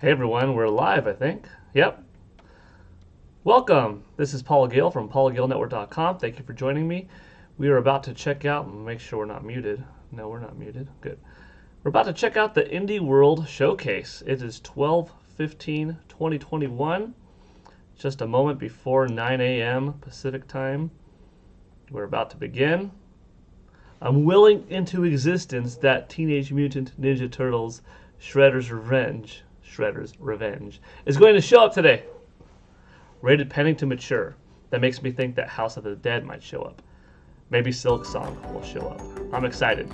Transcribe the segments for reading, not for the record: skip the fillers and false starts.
Hey everyone, we're live, I think. Yep. Welcome. This is Paul Gale from paulgalenetwork.com. Thank you for joining me. We are about to check out, and make sure we're not muted. No, we're not muted. Good. We're about to check out the Indie World Showcase. It is 12/15/2021, just a moment before 9 a.m. Pacific time. We're about to begin. I'm willing into existence that Teenage Mutant Ninja Turtles Shredder's Revenge is going to show up today. Rated pending to mature. That makes me think that House of the Dead might show up. Maybe Silk Song will show up. I'm excited.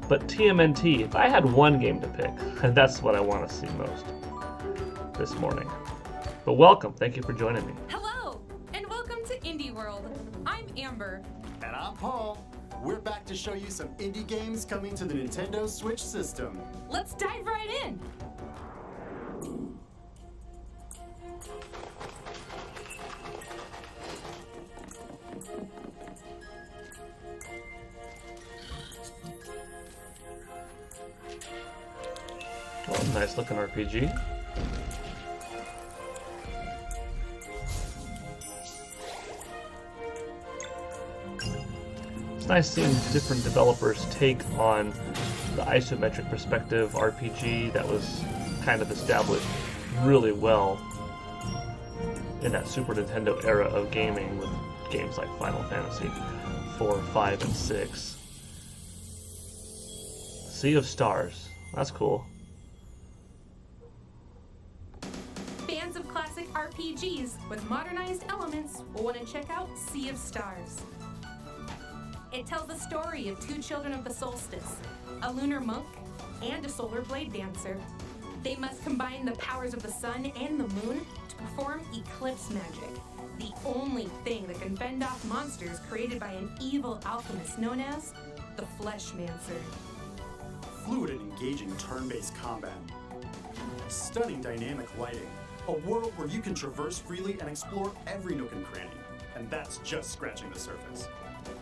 But TMNT, if I had one game to pick, that's what I want to see most this morning. But welcome. Thank you for joining me. Hello, and welcome to Indie World. I'm Amber. And I'm Paul. We're back to show you some indie games coming to the Nintendo Switch system. Let's dive right in. Well, nice looking RPG. It's nice seeing different developers take on the isometric perspective RPG that was kind of established really well in that Super Nintendo era of gaming with games like Final Fantasy 4, 5, and 6. Sea of Stars. That's cool. Fans of classic RPGs with modernized elements will want to check out Sea of Stars. It tells the story of two children of the solstice, a lunar monk and a solar blade dancer. They must combine the powers of the sun and the moon to perform eclipse magic, the only thing that can fend off monsters created by an evil alchemist known as the Fleshmancer. Fluid and engaging turn-based combat. Stunning dynamic lighting. A world where you can traverse freely and explore every nook and cranny. And that's just scratching the surface.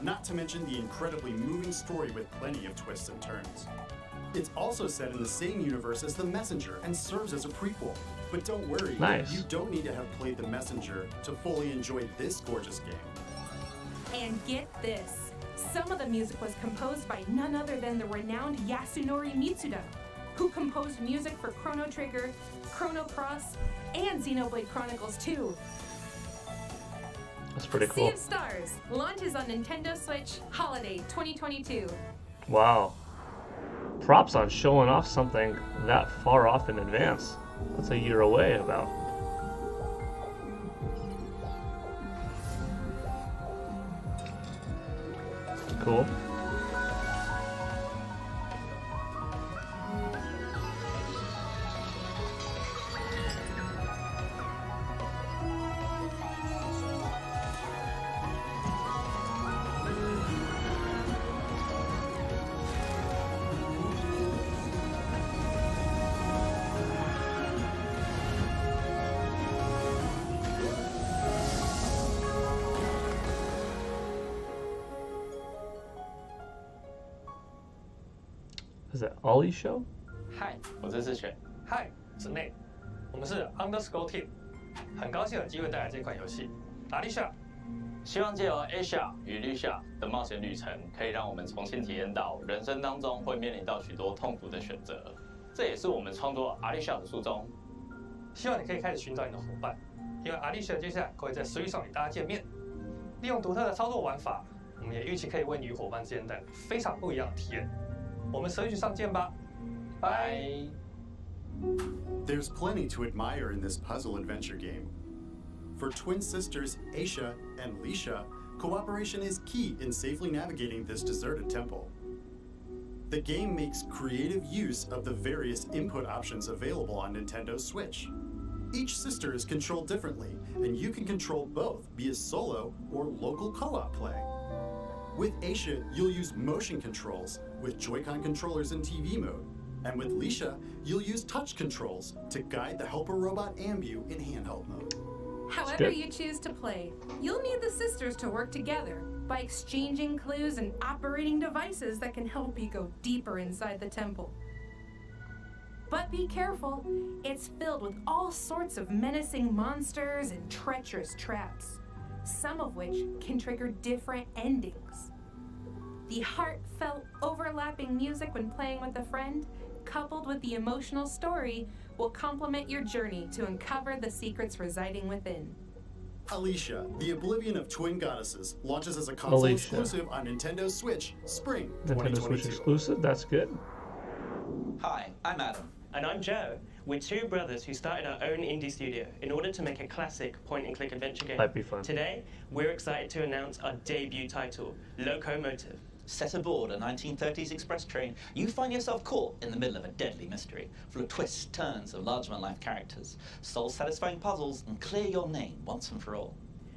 Not to mention the incredibly moving story with plenty of twists and turns. It's also set in the same universe as The Messenger and serves as a prequel. But don't worry, Nice. You don't need to have played The Messenger to fully enjoy this gorgeous game. And get this, some of the music was composed by none other than the renowned Yasunori Mitsuda, who composed music for Chrono Trigger, Chrono Cross, and Xenoblade Chronicles 2. That's pretty Sea cool. of Stars launches on Nintendo Switch Holiday 2022. Wow. Props on showing off something that far off in advance. That's a year away about. Cool. Is that Ollie show? 嗨，我是志璇。嗨，我是内。我们是 Underscore Team，很高兴有机会带来这款游戏。阿丽莎，希望借由 Asia 与 Lisha 的冒险旅程，可以让我们重新体验到人生当中会面临到许多痛苦的选择。这也是我们创作阿丽莎的初衷。希望你可以开始寻找你的伙伴，因为阿丽莎接下来会在Switch上与大家见面。利用独特的操作玩法，我们也预期可以为你与伙伴之间带来非常不一样的体验。我们Switch上见吧，拜。There's plenty to admire in this puzzle adventure game. For twin sisters Aisha and Lisha, cooperation is key in safely navigating this deserted temple. The game makes creative use of the various input options available on Nintendo Switch. Each sister is controlled differently, and you can control both via solo or local co-op play. With Aisha, you'll use motion controls with Joy-Con controllers in TV mode. And with Lisha, you'll use touch controls to guide the helper robot Ambu in handheld mode. However good. you choose to play, you'll need the sisters to work together by exchanging clues and operating devices that can help you go deeper inside the temple. But be careful, it's filled with all sorts of menacing monsters and treacherous traps, some of which can trigger different endings. The heartfelt, overlapping music when playing with a friend, coupled with the emotional story, will complement your journey to uncover the secrets residing within. Alicia, the Oblivion of Twin Goddesses, launches as a console exclusive on Nintendo Switch, spring Nintendo 2022. Switch exclusive, that's good. Hi, I'm Adam. And I'm Joe. We're two brothers who started our own indie studio in order to make a classic point-and-click adventure game. Might be fun. Today, we're excited to announce our debut title, Locomotive. Set aboard a 1930s express train, you find yourself caught in the middle of a deadly mystery, full of twists, turns, and larger-than-life characters, soul-satisfying puzzles, and clear your name once and for all.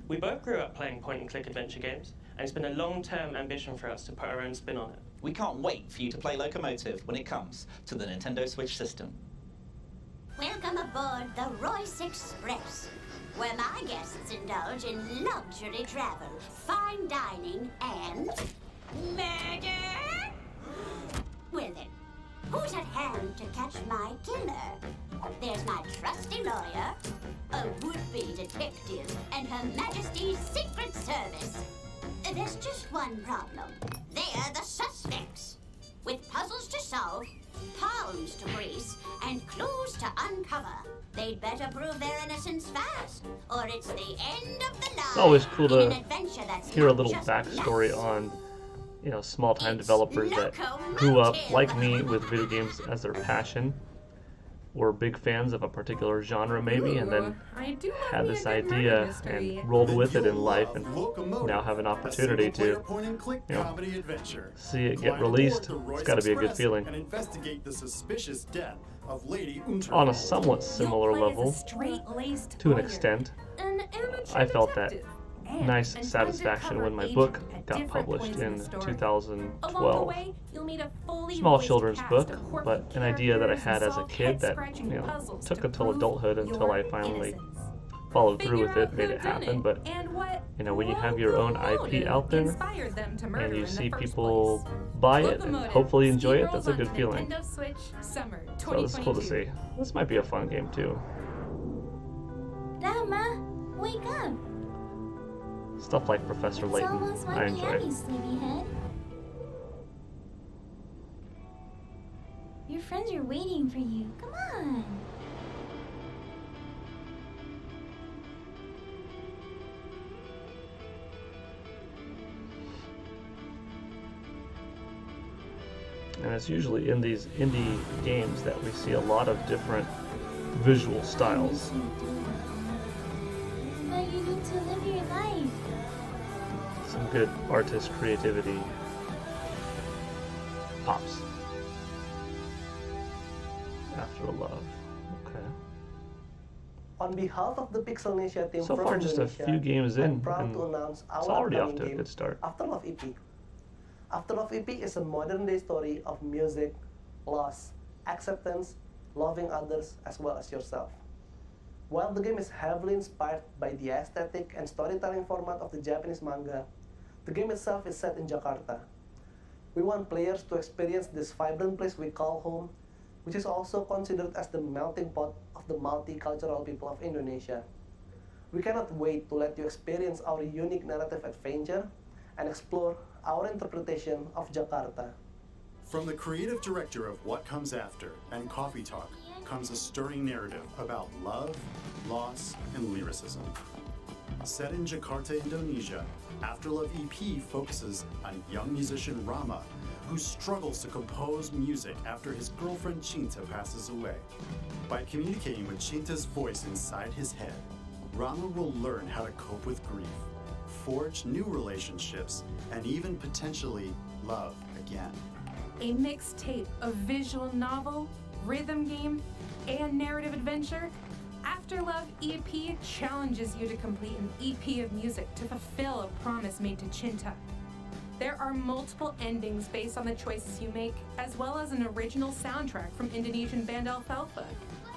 We both grew up playing point-and-click adventure games, and it's been a long-term ambition for us to put our own spin on it. We can't wait for you to play Locomotive when it comes to the Nintendo Switch system. Welcome aboard the Royce Express, where my guests indulge in luxury travel, fine dining, and murder. Well then, who's at hand to catch my killer? There's my trusty lawyer, a would-be detective, and Her Majesty's Secret Service. There's just one problem. They're the suspects. With puzzles to solve, palms to grease, and clues to uncover, they'd better prove their innocence fast, or it's the end of the line. It's always cool in an to adventure that's hear a not little just backstory nuts. on, you know, small-time developers that grew up, like me, with video games as their passion, were big fans of a particular genre maybe, and then I do love had me a this good murder idea mystery. and rolled Then with it you'll in life love and Locomotive, now have an a opportunity single-player to, point-and-click you know, comedy adventure. see it get Climb aboard released. the It's Royce got to be a good Express feeling. And investigate the suspicious death of Lady Unterwald. On a somewhat similar You'll play as a level, straight-laced to an lawyer, extent, an amateur I felt that detective, and nice an satisfaction when my undercover book agent at got different published points in the story. Along the 2012. way, you'll meet a fully Small voiced children's cast book, of quirky but an idea that I characters had and as a solve kid that, head-scratching you know, puzzles took to until prove adulthood until your I finally innocence. followed through Figure with it, out made who it done happen. But and what you know, when you have your own IP out there inspired them to murder and you in the see first people place. buy it and Locomotive, hopefully enjoy it, Steamrolls that's a on good feeling. Nintendo Switch, summer So this is cool to 2022. see. This might be a fun game too. Dama, wake up. Stuff like Professor It's Layton, almost I 1 enjoy. p.m., you sleepyhead. Your friends are waiting for you. Come on. And it's usually in these indie games that we see a lot of different visual styles. But you need to live your life. Some good artist creativity pops. After Love. Okay. On behalf of the Pixelnesia team So from far, just a Indonesia, few games I'm in, proud and to announce our it's already off upcoming to a game, good start. Afterlove EP. Afterlove EP is a modern-day story of music, loss, acceptance, loving others as well as yourself. While the game is heavily inspired by the aesthetic and storytelling format of the Japanese manga, the game itself is set in Jakarta. We want players to experience this vibrant place we call home, which is also considered as the melting pot of the multicultural people of Indonesia. We cannot wait to let you experience our unique narrative adventure and explore our interpretation of Jakarta. From the creative director of What Comes After and Coffee Talk comes a stirring narrative about love, loss, and lyricism. Set in Jakarta, Indonesia, Afterlove EP focuses on young musician Rama, who struggles to compose music after his girlfriend Cinta passes away. By communicating with Cinta's voice inside his head, Rama will learn how to cope with grief, forge new relationships, and even potentially love again. A mixtape of visual novel, rhythm game, and narrative adventure, Afterlove EP challenges you to complete an EP of music to fulfill a promise made to Cinta. There are multiple endings based on the choices you make, as well as an original soundtrack from Indonesian band Alfalfa,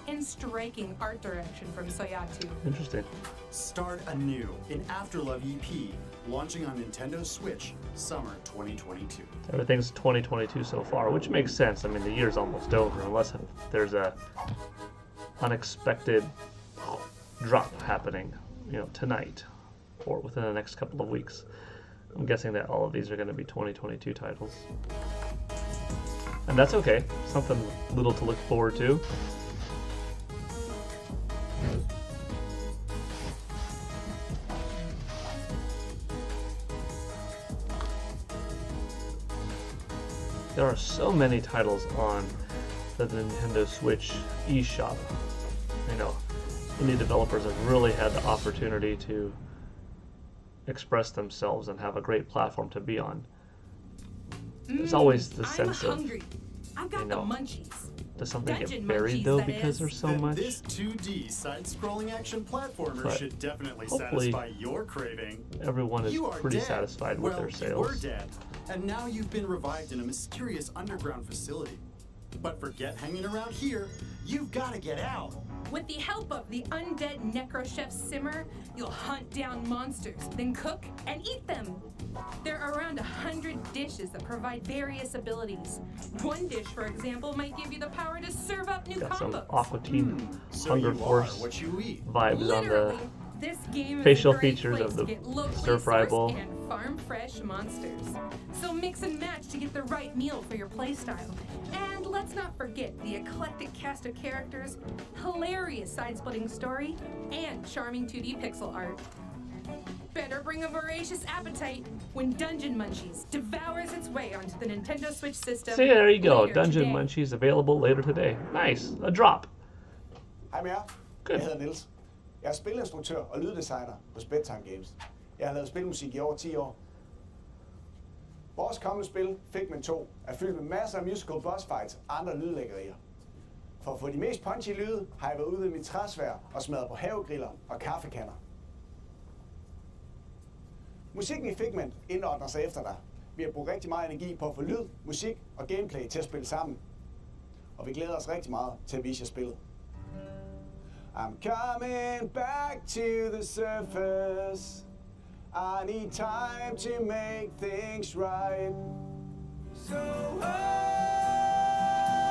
and striking art direction from Soyatu. Interesting. Start anew in Afterlove EP, launching on Nintendo Switch summer 2022. Everything's 2022 so far, which makes sense. I mean, the year's almost over, unless there's a unexpected drop happening, tonight or within the next couple of weeks. I'm guessing that all of these are going to be 2022 titles. And that's okay. Something little to look forward to. There are so many titles on the Nintendo Switch eShop. Indie developers have really had the opportunity to express themselves and have a great platform to be on. There's always the sense I'm hungry. I've got the munchies. Does something Dungeon get buried munchies, though that because is. there's so much? This 2D side-scrolling action platformer But should definitely hopefully satisfy your craving. Everyone is You are pretty dead. satisfied with Well, their you were sales. dead, and now you've been revived in a mysterious underground facility. But forget hanging around here. You've got to get out. With the help of the undead necrochef Simmer, you'll hunt down monsters, then cook and eat them. There are around 100 dishes that provide various abilities. One dish, for example, might give you the power to serve up new Got some combos. Aqua Teen So Hunger you Force are what you eat. vibes on the Literally, this game is facial a great features place of to the get locally stir-fry sourced bowl. and farm fresh monsters. So mix and match to get the right meal for your playstyle. And let's not forget the eclectic cast of characters, hilarious side-splitting story, and charming 2D pixel art. Better bring a voracious appetite when Dungeon Munchies devours its way onto the Nintendo Switch system. See, there you go. later Dungeon today. Munchies available later today. Nice. A drop. Hej med jer. Good. Jeg hedder Niels. Jeg er spilinstruktør og lyddesigner hos Bedtime Games. Jeg har lavet spilmusik i over 10 år. Vores kommende spil, Figment 2, er fyldt med masser af musical boss fights og andre lydlæggerier. For at få de mest punchy lyde, har jeg været ude ved mit træsvær og smadret på havegriller og kaffekander. Musikken i Figment indordner sig efter dig. Vi har brugt rigtig meget energi på at få lyd, musik og gameplay til at spille sammen. Og vi glæder os rigtig meget til at vise jer spillet. I'm coming back to the surface. I need time to make things right. So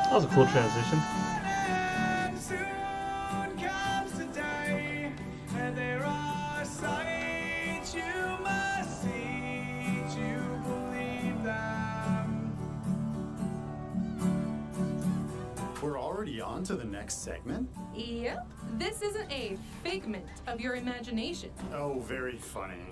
That was a cool transition. soon comes the day, and there are signs you must see to believe them. We're already on to the next segment? Yep, this isn't a figment of your imagination. Oh, very funny.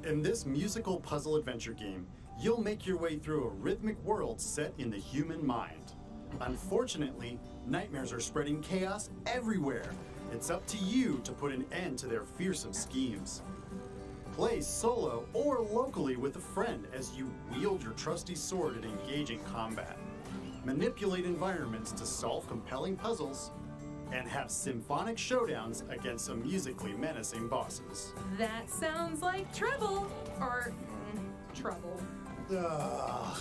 In this musical puzzle adventure game, you'll make your way through a rhythmic world set in the human mind. Unfortunately, nightmares are spreading chaos everywhere. It's up to you to put an end to their fearsome schemes. Play solo or locally with a friend as you wield your trusty sword in engaging combat. Manipulate environments to solve compelling puzzles, and have symphonic showdowns against some musically menacing bosses. That sounds like trouble. Or trouble. Ugh.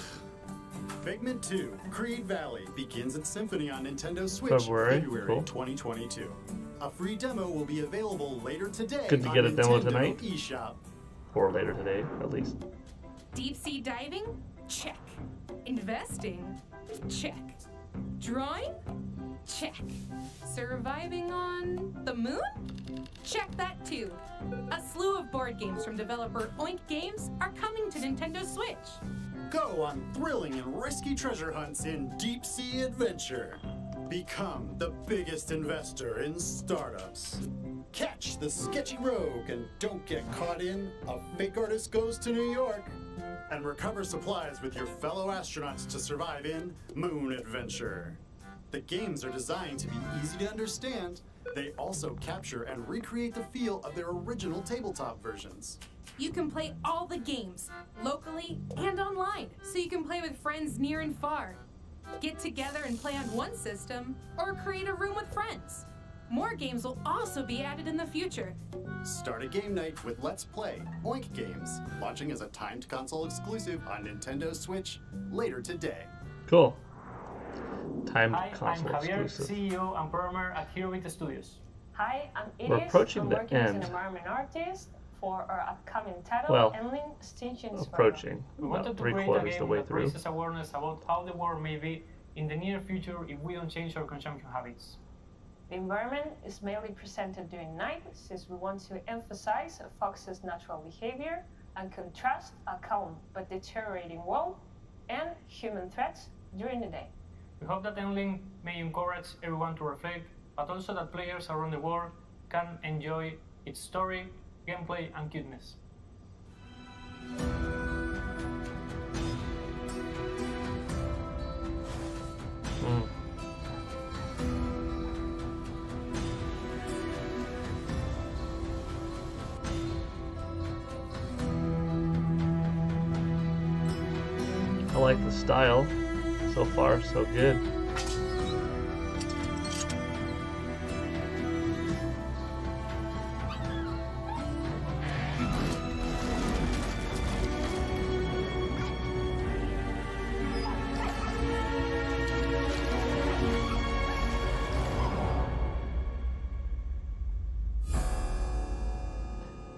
Figment 2, Creed Valley, begins its symphony on Nintendo Switch February, cool. 2022. A free demo will be available later today Good to on get a demo Nintendo tonight. eShop. Or later today, at least. Deep sea diving? Check. Investing? Check. Drawing? Check. Surviving on the moon? Check that too. A slew of board games from developer Oink Games are coming to Nintendo Switch. Go on thrilling and risky treasure hunts in deep sea adventure. Become the biggest investor in startups. Catch the sketchy rogue and don't get caught in A Fake Artist Goes to New York. And recover supplies with your fellow astronauts to survive in Moon Adventure. The games are designed to be easy to understand. They also capture and recreate the feel of their original tabletop versions. You can play all the games, locally and online, so you can play with friends near and far. Get together and play on one system, or create a room with friends. More games will also be added in the future. Start a game night with Let's Play Oink Games, launching as a timed console exclusive on Nintendo Switch later today. Cool. Timed Hi, I'm console Javier, exclusive. CEO and programmer at Heroic Studios. Hi, I'm We're Iris. approaching I'm the working as an end. environment artist for our upcoming title, Well, Endling Extinction is Forever. approaching We about wanted to 3/4 create a the game way that through. raises awareness about how the world may be in the near future if we don't change our consumption habits. The environment is mainly presented during night, since we want to emphasize a fox's natural behavior and contrast a calm but deteriorating world and human threats during the day. We hope that Endling may encourage everyone to reflect, but also that players around the world can enjoy its story, gameplay, and cuteness. I like the style. So far, so good.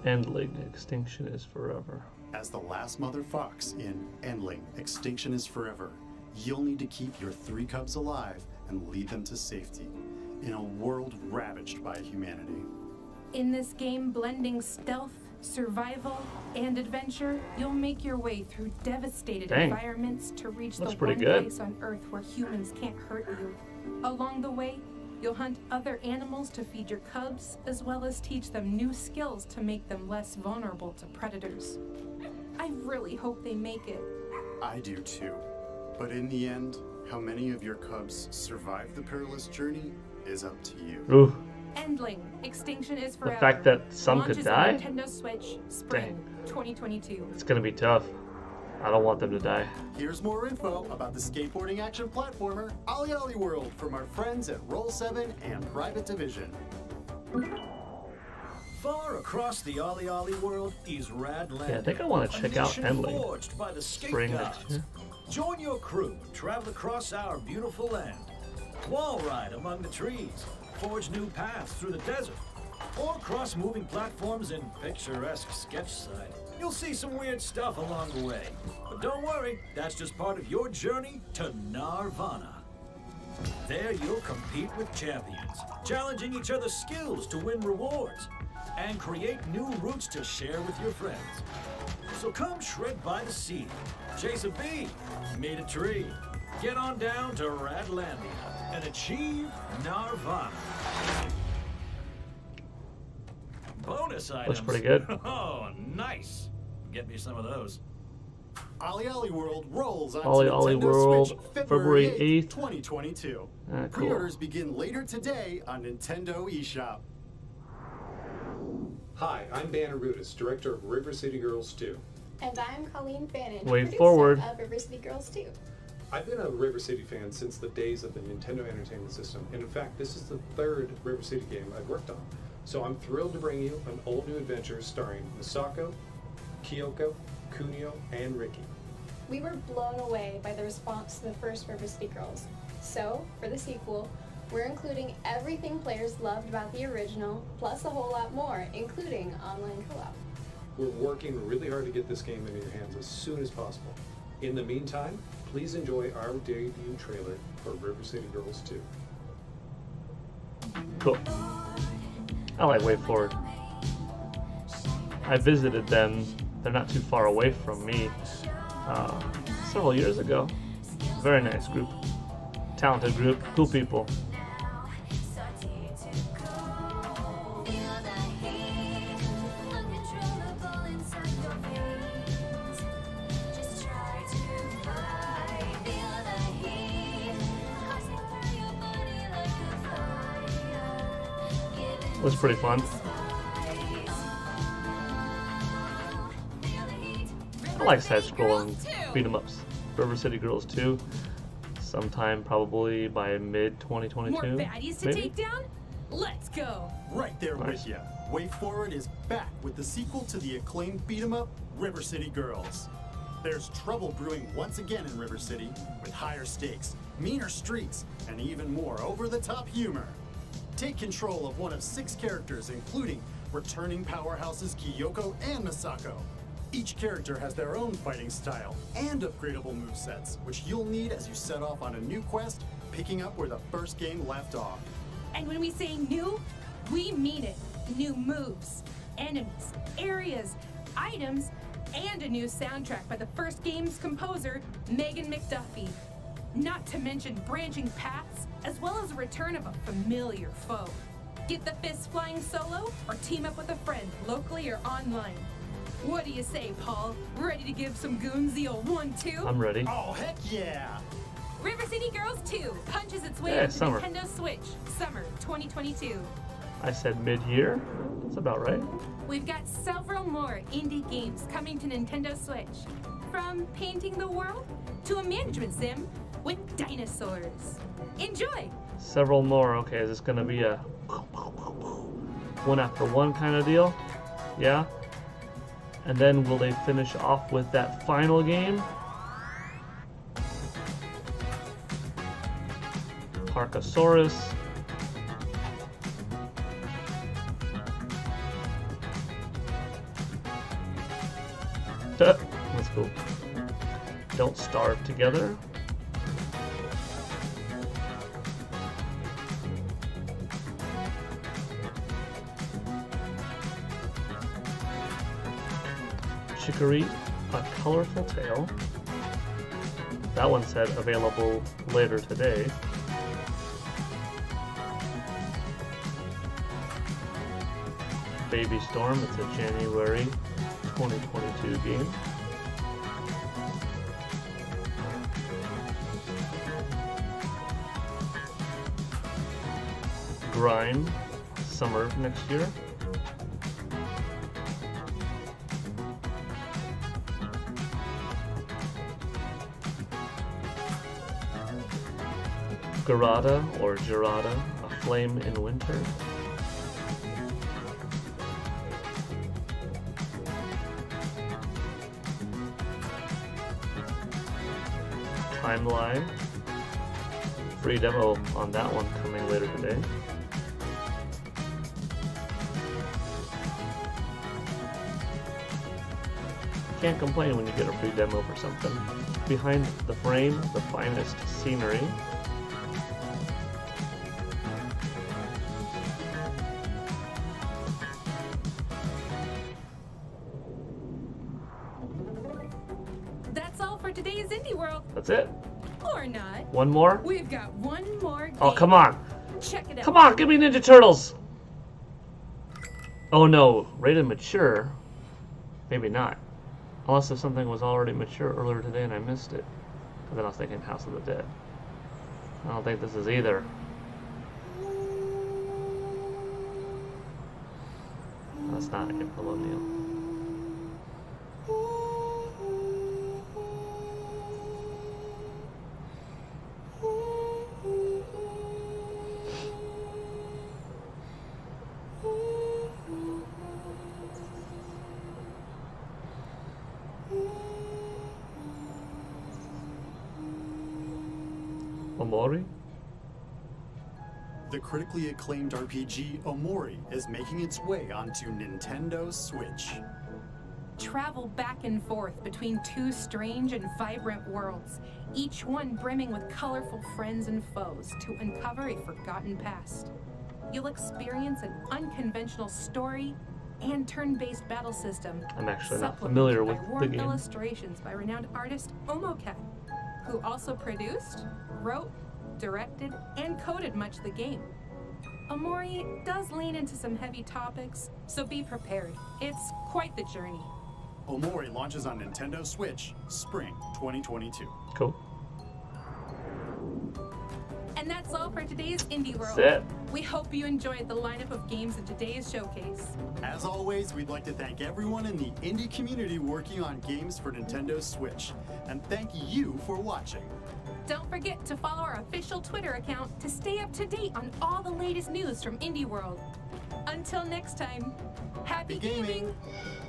Endling, extinction is forever. As the last mother fox in Endling, Extinction is Forever, you'll need to keep your 3 cubs alive and lead them to safety in a world ravaged by humanity. In this game, blending stealth, survival, and adventure, you'll make your way through devastated Dang. environments to reach Looks the pretty one good. place on Earth where humans can't hurt you. Along the way, you'll hunt other animals to feed your cubs, as well as teach them new skills to make them less vulnerable to predators. I really hope they make it. I do too. But in the end, how many of your cubs survive the perilous journey is up to you. Ooh. Endling, Extinction is The Forever. fact that some Launches could die? on Nintendo Switch, Spring 2022. It's gonna be tough. I don't want them to die. Here's more info about the skateboarding action platformer Ollie Ollie World from our friends at Roll7 and Private Division. Far across the Ollie Ollie world is Rad Land. Yeah, I think I want to check out Endling. Forged by the skate Spring gods. next year. Join your crew and travel across our beautiful land. Wall ride among the trees, forge new paths through the desert, or cross moving platforms in picturesque sketchside. You'll see some weird stuff along the way. But don't worry, that's just part of your journey to Nirvana. There you'll compete with champions, challenging each other's skills to win rewards, and create new routes to share with your friends. So come shred by the sea, chase a bee, meet a tree, get on down to Radlandia, and achieve Nirvana. Bonus items. Looks pretty good. Oh, nice. Get me some of those. Ollie Ollie World rolls on Ollie Ollie Nintendo World, Switch February 8th. 2022. Ah, cool. Pre-orders begin later today on Nintendo eShop. Hi, I'm Banner Rudis, director of River City Girls 2. And I'm Colleen Fannin, Way producer forward. of River City Girls 2. I've been a River City fan since the days of the Nintendo Entertainment System, and in fact, this is the 3rd River City game I've worked on. So I'm thrilled to bring you an all-new adventure starring Misako, Kyoko, Kunio, and Ricky. We were blown away by the response to the first River City Girls. So, for the sequel, we're including everything players loved about the original, plus a whole lot more, including online co-op. We're working really hard to get this game into your hands as soon as possible. In the meantime, please enjoy our debut trailer for River City Girls 2. Cool. I like Way Forward. I visited them. They're not too far away from me several years ago. Very nice group. Talented group. Cool people. Was pretty fun. I like side-scrolling beat 'em ups. River City Girls 2, sometime probably by mid 2022. More baddies to maybe? take down? Let's go! Right there Nice. with ya. Way Forward is back with the sequel to the acclaimed beat 'em up, River City Girls. There's trouble brewing once again in River City, with higher stakes, meaner streets, and even more over-the-top humor. Take control of one of 6 characters, including returning powerhouses Kyoko and Misako. Each character has their own fighting style and upgradable movesets, which you'll need as you set off on a new quest, picking up where the first game left off. And when we say new, we mean it. New moves, enemies, areas, items, and a new soundtrack by the first game's composer, Megan McDuffie. Not to mention branching paths, as well as a return of a familiar foe. Get the fists flying solo, or team up with a friend, locally or online. What do you say, Paul? Ready to give some goons the old 1-2? I'm ready. Oh, heck yeah! River City Girls 2 punches its way Yeah, into summer. Nintendo Switch, summer 2022. I said mid-year. That's about right. We've got several more indie games coming to Nintendo Switch. From painting the world to a management sim with dinosaurs. Enjoy! Several more. Okay, is this gonna be a one after one kind of deal? Yeah. And then will they finish off with that final game? Parkasaurus. Let's go. Don't Starve Together. Chicory, A Colorful Tale. That one said available later today. Baby Storm, it's a January 2022 game. Grind, summer of next year. Garada or Gerada, A Flame in Winter. Timeline. Free demo on that one coming later today. Can't complain when you get a free demo for something. Behind the Frame, The Finest Scenery. That's all for today's Indie World. That's it. Or not. One more? We've got one more game. Oh, come on. Check it out. Come on, give me Ninja Turtles. Oh no, rated mature. Maybe not. Unless if something was already mature earlier today and I missed it. But then I was thinking House of the Dead. I don't think this is either. That's not April O'Neil. Omori? The critically acclaimed RPG Omori is making its way onto Nintendo Switch. Travel back and forth between two strange and vibrant worlds, each one brimming with colorful friends and foes to uncover a forgotten past. You'll experience an unconventional story and turn-based battle system. I'm actually not supplemented familiar by with the warm game. illustrations by renowned artist Omocat, who also produced, wrote, directed, and coded much of the game. Omori does lean into some heavy topics, so be prepared. It's quite the journey. Omori launches on Nintendo Switch, spring 2022. Cool. And that's all for today's Indie World. That's it. We hope you enjoyed the lineup of games in today's showcase. As always, we'd like to thank everyone in the indie community working on games for Nintendo Switch. And thank you for watching. Don't forget to follow our official Twitter account to stay up to date on all the latest news from Indie World. Until next time, happy gaming!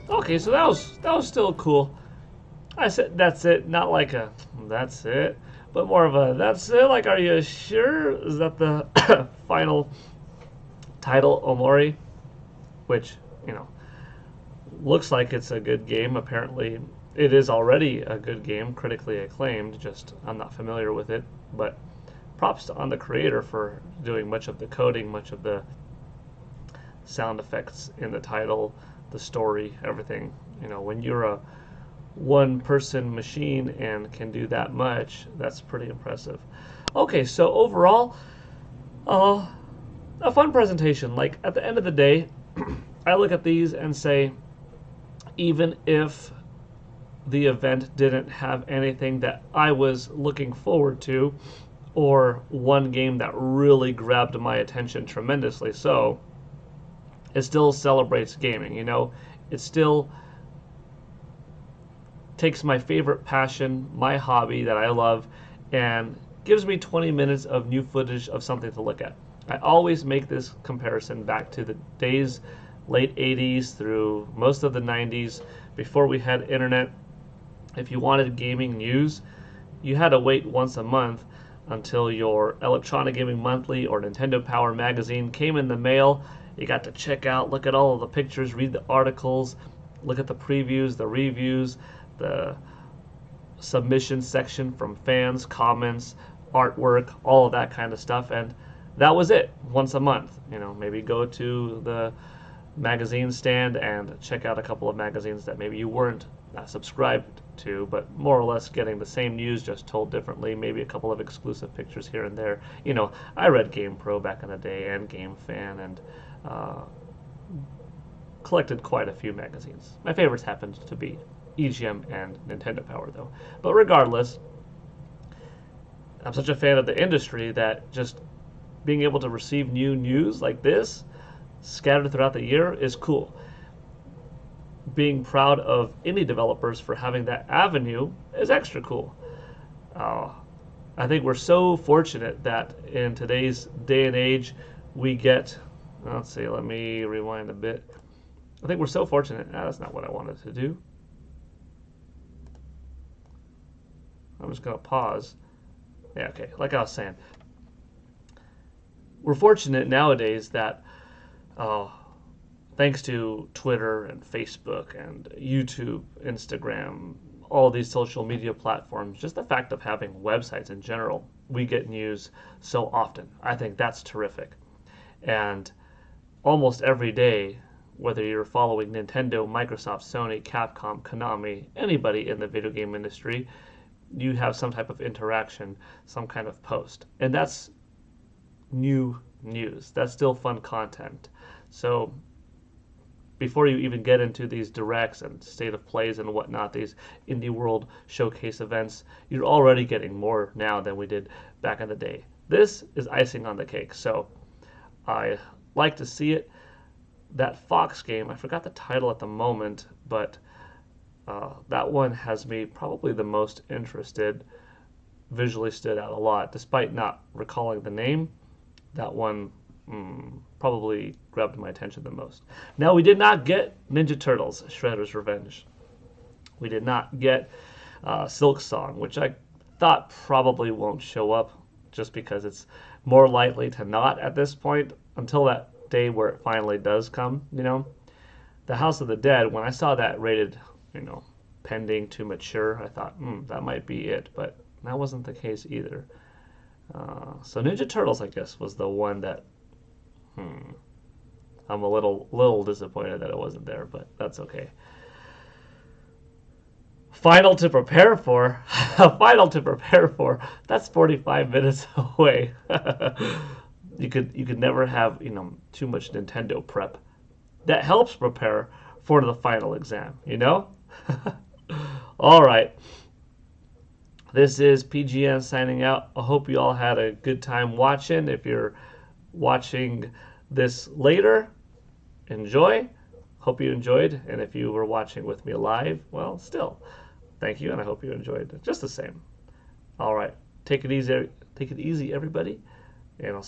Okay, so that was still cool. I said that's it, not like a that's it, but more of a that's it. Like, are you sure? Is that the final title, Omori? Which looks like it's a good game. Apparently, it is already a good game, critically acclaimed. Just I'm not familiar with it, but props on the creator for doing much of the coding, much of the sound effects in the title, the story, everything. When you're a one-person machine and can do that much, that's pretty impressive. Okay, so overall, a fun presentation. Like, at the end of the day, I look at these and say, even if the event didn't have anything that I was looking forward to, or one game that really grabbed my attention tremendously, so it still celebrates gaming. It still takes my favorite passion, my hobby that I love, and gives me 20 minutes of new footage of something to look at. I always make this comparison back to the days, late 80s through most of the 90s, before we had internet. If you wanted gaming news, you had to wait once a month until your Electronic Gaming Monthly or Nintendo Power magazine came in the mail. You got to check out, look at all of the pictures, read the articles, look at the previews, the reviews, the submission section from fans, comments, artwork, all of that kind of stuff, and that was it. Once a month, maybe go to the magazine stand and check out a couple of magazines that maybe you weren't subscribed to, but more or less getting the same news, just told differently, maybe a couple of exclusive pictures here and there. I read GamePro back in the day and GameFan, and collected quite a few magazines. My favorites happened to be EGM and Nintendo Power, though. But regardless, I'm such a fan of the industry that just being able to receive new news like this scattered throughout the year is cool. Being proud of indie developers for having that avenue is extra cool. I think we're so fortunate that in today's day and age we get, let's see, let me rewind a bit. I think we're so fortunate. That's not what I wanted to do. I'm just going to pause. Yeah, okay, like I was saying. We're fortunate nowadays that thanks to Twitter and Facebook and YouTube, Instagram, all these social media platforms, just the fact of having websites in general, we get news so often. I think that's terrific. And almost every day, whether you're following Nintendo, Microsoft, Sony, Capcom, Konami, anybody in the video game industry, you have some type of interaction, some kind of post. And that's new news. That's still fun content. So before you even get into these directs and state of plays and whatnot, these Indie World Showcase events, you're already getting more now than we did back in the day. This is icing on the cake. So I like to see it. That Fox game, I forgot the title at the moment, but that one has me probably the most interested. Visually stood out a lot, despite not recalling the name. That one probably grabbed my attention the most. Now, we did not get Ninja Turtles: Shredder's Revenge. We did not get Silk Song, which I thought probably won't show up, just because it's more likely to not at this point, until that day where it finally does come. The House of the Dead, when I saw that rated, pending to mature, I thought, that might be it, but that wasn't the case either. So Ninja Turtles, I guess, was the one that I'm a little disappointed that it wasn't there, but that's okay. Final to prepare for. That's 45 minutes away. You could never have too much Nintendo prep. That helps prepare for the final exam. All right. This is PGN signing out. I hope you all had a good time watching. If you're watching this later, enjoy. Hope you enjoyed. And if you were watching with me live, well, still, thank you, and I hope you enjoyed just the same. All right. Take it easy, everybody, and I'll see you